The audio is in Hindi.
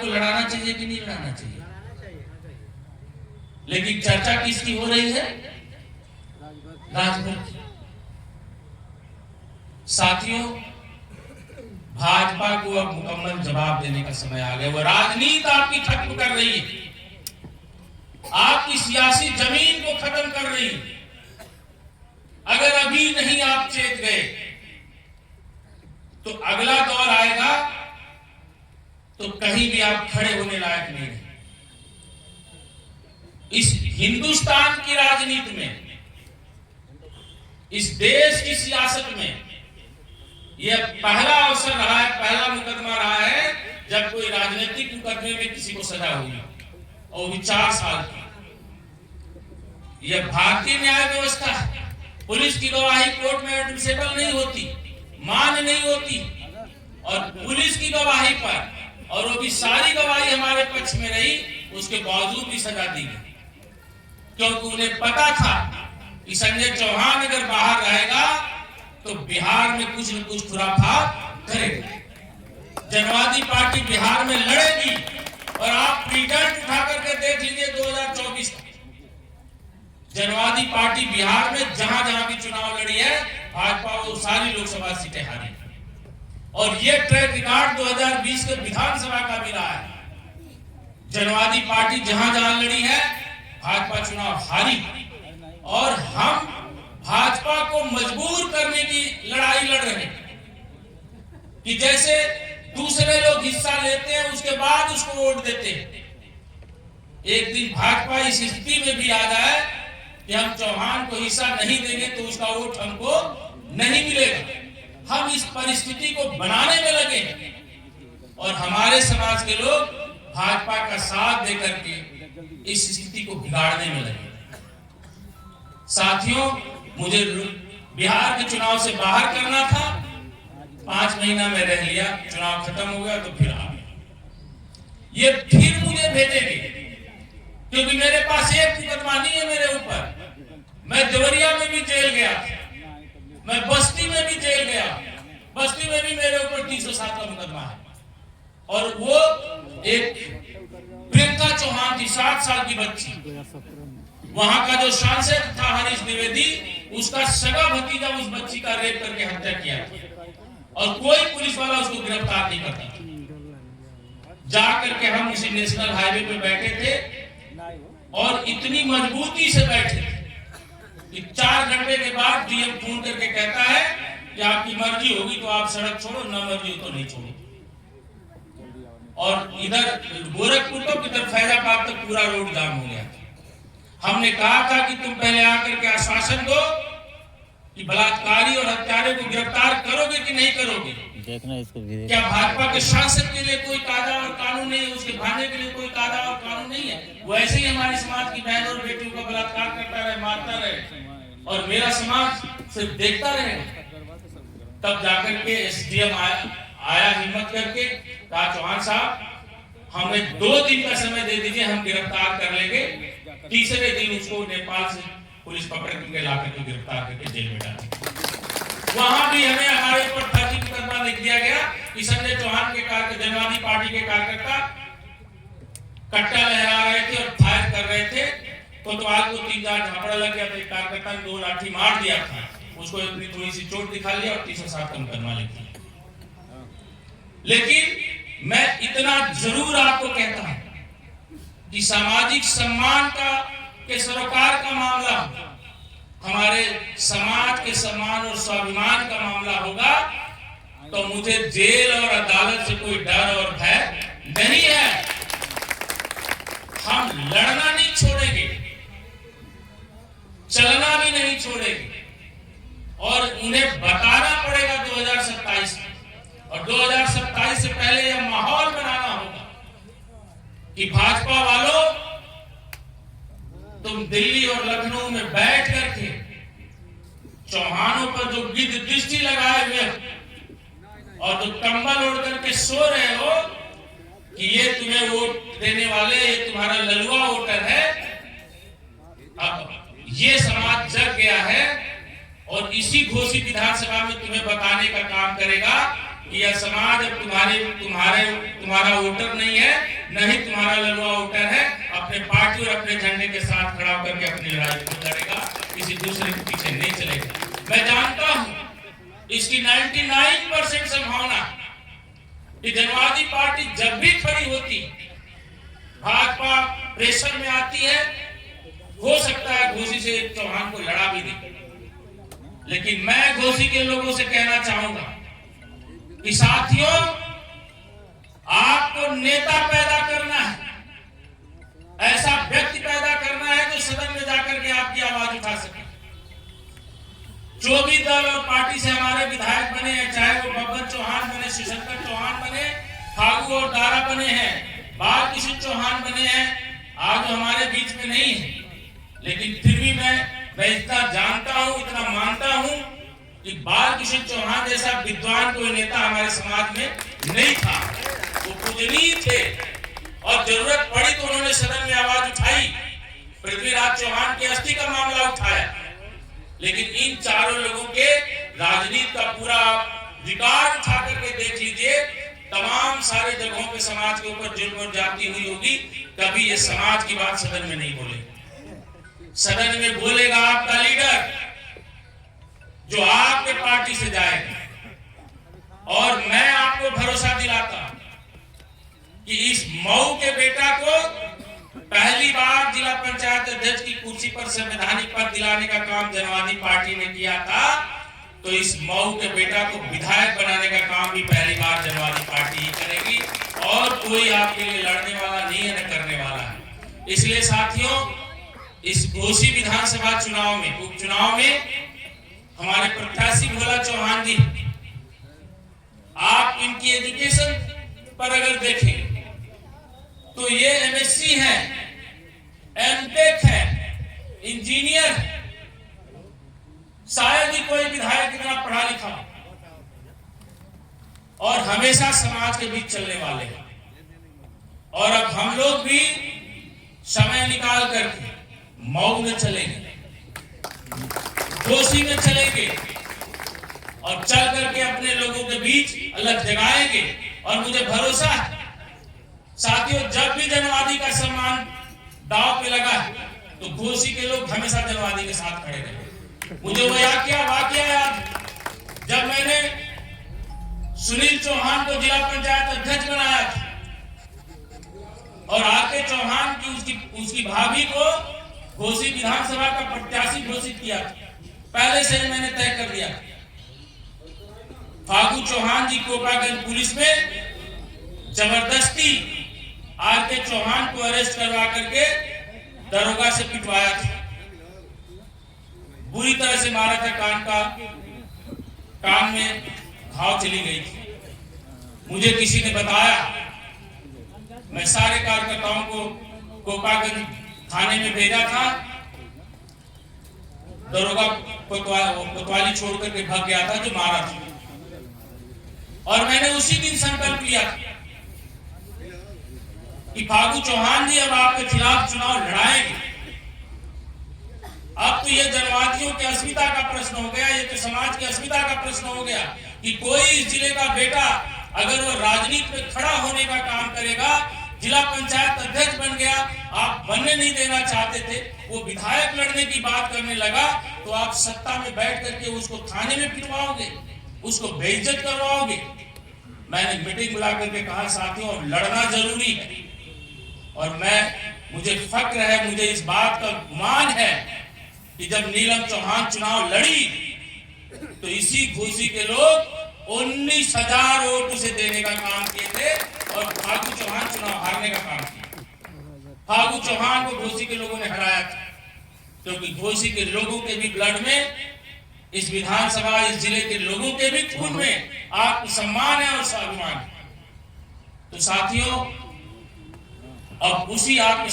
को लड़ाना चाहिए कि नहीं लड़ाना चाहिए? लेकिन चर्चा किसकी हो रही है? राजभर की। साथियों, भाजपा को अब मुकम्मल जवाब देने का समय आ गया। वो राजनीति आपकी खत्म कर रही है, आपकी सियासी जमीन को खत्म कर रही है। अगर अभी नहीं आप चेत गए तो अगला दौर आएगा तो कहीं भी आप खड़े होने लायक नहीं है। इस हिंदुस्तान की राजनीति में, इस देश की सियासत में यह पहला अवसर रहा है, पहला मुकदमा रहा है जब कोई राजनीतिक मुकदमे में किसी को सजा हुई, और भी 4 साल की। यह भारतीय न्याय व्यवस्था है। पुलिस की गवाही कोर्ट में एडमिसेबल नहीं होती, मान्य नहीं होती, और पुलिस की गवाही पर, और वो भी सारी गवाही हमारे पक्ष में रही, उसके बावजूद भी सजा दी गई, क्योंकि उन्हें पता था कि संजय चौहान अगर बाहर रहेगा तो बिहार में कुछ न कुछ खुराफात करेगा। जनवादी पार्टी बिहार में लड़ेगी, और आप रिजल्ट उठा करके देख लीजिए 2024 का। जनवादी पार्टी बिहार में जहां जहां भी चुनाव लड़ी है, भाजपा वो सारी लोकसभा सीटें हारी, और ये ट्रैक रिकॉर्ड 2020 के विधानसभा का भी रहा है। जनवादी पार्टी जहां जहां लड़ी है, भाजपा चुनाव हारी, और हम भाजपा को मजबूर करने की लड़ाई लड़ रहे हैं कि जैसे दूसरे लोग हिस्सा लेते हैं उसके बाद उसको वोट देते हैं। एक दिन भाजपा इस स्थिति में भी आ जाए कि हम चौहान को हिस्सा नहीं देंगे तो उसका वोट हमको नहीं मिलेगा। हम इस परिस्थिति को बनाने में लगे, और हमारे समाज के लोग भाजपा का साथ देकर के इस स्थिति को बिगाड़ने में लगे। साथियों, मुझे बिहार के चुनाव से बाहर करना था, 5 महीना में रह लिया, चुनाव खत्म हो गया तो फिर आ गया। ये फिर मुझे भेजेंगे, क्योंकि मेरे पास एक मुकदमा नहीं है मेरे ऊपर। मैं देवरिया में भी जेल गया, मैं बस्ती में भी जेल गया, बस्ती में भी मेरे ऊपर 307 का मुकदमा है। और वो एक प्रियंका चौहान थी, 7 साल की बच्ची, वहां का जो सांसद था हरीश द्विवेदी, उसका सगा भतीजा उस बच्ची का रेप करके हत्या किया, और कोई पुलिस वाला उसको गिरफ्तार नहीं करता। जाकर के हम उसी नेशनल हाईवे पे बैठे थे, और इतनी मजबूती से बैठे कि 4 घंटे के बाद डीएम फोन करके कहता है कि आपकी मर्जी होगी तो आप सड़क छोड़ो, न मर्जी हो तो नहीं छोड़ो। और इधर गोरखपुर तो किधर फैजाबाद तक पूरा रोड जाम हो गया। हमने कहा था कि तुम पहले आकर के आश्वासन दो कि बलात्कारी और हत्यारे को गिरफ्तार करोगे कि नहीं करोगे। देखना इसको भी। क्या भाजपा के सांसद के लिए कोई कायदा और कानून नहीं है, उसके भाने के लिए कोई कायदा और कानून नहीं है? वैसे ही हमारे समाज की बहन और बेटियों का बलात्कार करता रहे, मारता रहे, और मेरा समाज सिर्फ देखता रहे। तब जाकर के एसडीएम आया हिम्मत करके, कहा चौहान साहब हमें 2 दिन का समय दे दीजिए, हम गिरफ्तार कर लेंगे। तीसरे दिन उसको नेपाल से पुलिस पकड़ के लाकर के गिरफ्तार करके जेल में डाला। वहां भी हमें हमारे ऊपर फर्जी मुकदमा लिख दिया गया कि संजय चौहान के जनवादी पार्टी के कार्यकर्ता कट्टा लहरा रहे थे और फायर कर रहे थे, कोतवाल को 3-4 झापड़ा लग गया था, कार्यकर्ता ने 2 लाठी मार दिया था, उसको अपनी थोड़ी सी चोट दिखा लिया और 307 का मुकदमा लिख दिया। लेकिन मैं इतना जरूर आपको कहता हूं कि सामाजिक सम्मान के सरोकार का मामला, हमारे समाज के सम्मान और स्वाभिमान का मामला होगा तो मुझे जेल और अदालत से कोई डर और भय नहीं है। हम लड़ना नहीं छोड़ेंगे, चलना भी नहीं छोड़ेंगे, और उन्हें बताना पड़ेगा 2027 में, और 2027 से पहले यह माहौल बनाना होगा कि भाजपा वालों तुम दिल्ली और लखनऊ में बैठ करके चौहानों पर जो गिद्ध दृष्टि लगाए हुए और जो कंबल ओढ़ करके सो रहे हो कि ये तुम्हें वोट देने वाले, ये तुम्हारा ललुआ वोटर है, अब ये समाज जग गया है और इसी घोषित विधानसभा में तुम्हें बताने का काम करेगा कि यह समाज अब तुम्हारा वोटर नहीं है, न ही तुम्हारा ललुआ वोटर है अपने पार्टी और अपने झंडे के साथ खड़ा करके अपनी लड़ाई को लड़ेगा, किसी दूसरे के पीछे नहीं चलेगा। मैं जानता हूं इसकी 99% संभावना कि जनवादी पार्टी जब भी खड़ी होती, भाजपा प्रेशर में आती है, हो सकता है घोसी से चौहान को लड़ा भी दे। लेकिन मैं घोसी के लोगों से कहना चाहूंगा कि साथियों, आपको नेता पैदा करना है, ऐसा व्यक्ति पैदा करना है जो सदन में जाकर के आपकी आवाज उठा सके। जो भी दल और पार्टी से हमारे विधायक बने हैं, चाहे वो बब्बर चौहान बने, शिवशंकर चौहान बने, फागू और दारा बने हैं, बाल किशोर चौहान बने हैं, आज हमारे बीच में नहीं है, लेकिन फिर भी मैं इतना जानता हूं, इतना मानता हूं कि बाल किशोर चौहान जैसा विद्वान कोई नेता हमारे समाज में नहीं था। वो पूजनीय थे और जरूरत पड़ी तो उन्होंने सदन में आवाज उठाई, पृथ्वीराज चौहान के अस्थि का मामला उठाया। लेकिन इन चारों लोगों के राजनीति का पूरा रिकॉर्ड उठा करके देख लीजिए, तमाम सारे जगहों पे समाज के ऊपर जुल्म और जाती हुई होगी, कभी ये समाज की बात सदन में नहीं बोले। सदन में बोलेगा आपका लीडर जो आपके पार्टी से जाएगा। और मैं आपको भरोसा दिलाता कि इस मऊ के बेटा को पहली बार जिला पंचायत अध्यक्ष की कुर्सी पर संवैधानिक पद दिलाने का काम जनवादी पार्टी ने किया था, तो इस मऊ के बेटा को विधायक बनाने का काम भी पहली बार जनवादी पार्टी ही करेगी, और कोई आपके लिए लड़ने वाला नहीं है, न करने वाला है। इसलिए साथियों, इस घोसी विधानसभा चुनाव में, उपचुनाव में हमारे प्रत्याशी भोला चौहान जी, आप इनकी एजुकेशन पर अगर देखें तो ये एमएससी है, एमटेक है, इंजीनियर, शायद ही कोई विधायक इतना पढ़ा लिखा, और हमेशा समाज के बीच चलने वाले हैं। और अब हम लोग भी समय निकाल करके मऊ में चलेंगे, घोसी में चलेंगे और चल करके अपने लोगों के बीच अलग जगाएंगे। और मुझे भरोसा है साथियों, जब भी जनवादी का सम्मान दांव पे लगा है तो घोसी के लोग हमेशा जनवादी के साथ खड़े रहे। मुझे वो वाकया याद, जब मैंने सुनील चौहान को जिला पंचायत अध्यक्ष बनाया था और आके चौहान की उसकी भाभी को घोसी विधानसभा का प्रत्याशी घोषित किया, पहले से ही मैंने तय कर दिया। फागू चौहान जी कोपागंज पुलिस में जबरदस्ती आके चौहान को अरेस्ट करवा करके दरोगा से पिटवाया था, बुरी तरह से मारा था, कान में घाव चली गई थी। मुझे किसी ने बताया, मैं सारे कार्यकर्ताओं को कोपागंज थाने में भेजा था, दरोगा कोतवाली छोड़ करके भाग गया था जो मारा था। और मैंने उसी दिन संकल्प लिया कि फागू चौहान जी अब आपके खिलाफ चुनाव लड़ाएंगे। अब तो ये जनवादियों की अस्मिता का प्रश्न हो गया, ये तो समाज की अस्मिता का प्रश्न हो गया कि कोई इस जिले का बेटा अगर वो राजनीति में खड़ा होने का काम करेगा, जिला पंचायत अध्यक्ष बन गया, आप बनने नहीं देना चाहते थे, वो विधायक लड़ने की बात करने लगा, तो आप सत्ता में बैठ करके उसको थाने में पिटवाओगे, उसको बेइज्जत करवाओगे। मैंने मीटिंग बुला करके कहा साथियों, लड़ना जरूरी है। और मुझे फक्र है, मुझे इस बात का गुमान है कि जब नीलम चौहान चुनाव लड़ी तो इसी घोसी के लोग 19,000 वोट उसे देने का काम किए थे और फागू चौहान चुनाव हारने का काम किया। फागू चौहान को घोसी के लोगों ने हराया था, क्योंकि घोसी के लोगों के भी ब्लड में, इस विधानसभा, इस जिले के लोगों के भी खून में आत्मसम्मान है और स्वाभिमान है। तो साथियों, अब उसी आत्म